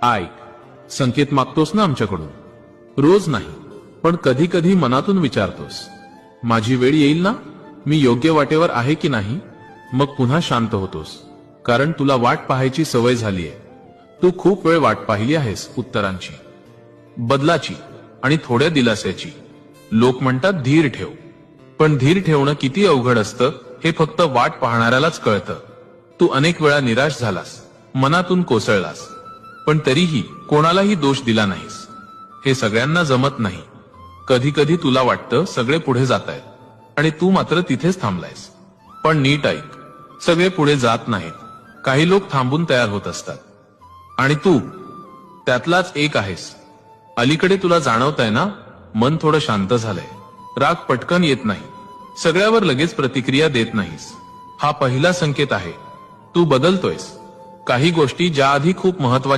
ऐक, संकेत मागतोस ना आमच्याकडून? रोज नाही, पण कधी कधी मनातून विचारतोस, माझी वेळ येईल ना? मी योग्य वाटेवर आहे की नाही? मग पुन्हा शांत होतोस, कारण तुला वाट पाहायची सवय झालीये. तू खूप वेळ वाट पाहिली आहेस उत्तरांची, बदलाची आणि थोड्या दिलास्याची. लोक म्हणतात धीर ठेव, पण धीर ठेवणं किती अवघड असतं हे फक्त वाट पाहणाऱ्यालाच कळतं. तू अनेक वेळा निराश झालास, मनातून कोसळलास, पण तरीही कोणालाही दोष दिला नाहीस. हे सगळ्यांना जमत नाही. कधी कधी तुला वाटतं सगळे पुढे जातायत आणि तू मात्र तिथेच थांबलायस. पण नीट ऐक, सगळे पुढे जात नाहीत. काही लोक थांबून तयार होत असतात, आणि तू त्यातलाच एक आहेस. अलीकडे तुला जाणवतंय ना, मन थोडं शांत झालंय. राग पटकन येत नाही, सगळ्यावर लगेच प्रतिक्रिया देत नाहीस. हा पहिला संकेत आहे. तू बदलतोयस. काही गोष्टी ज्या आधी खूप महत्वाच्या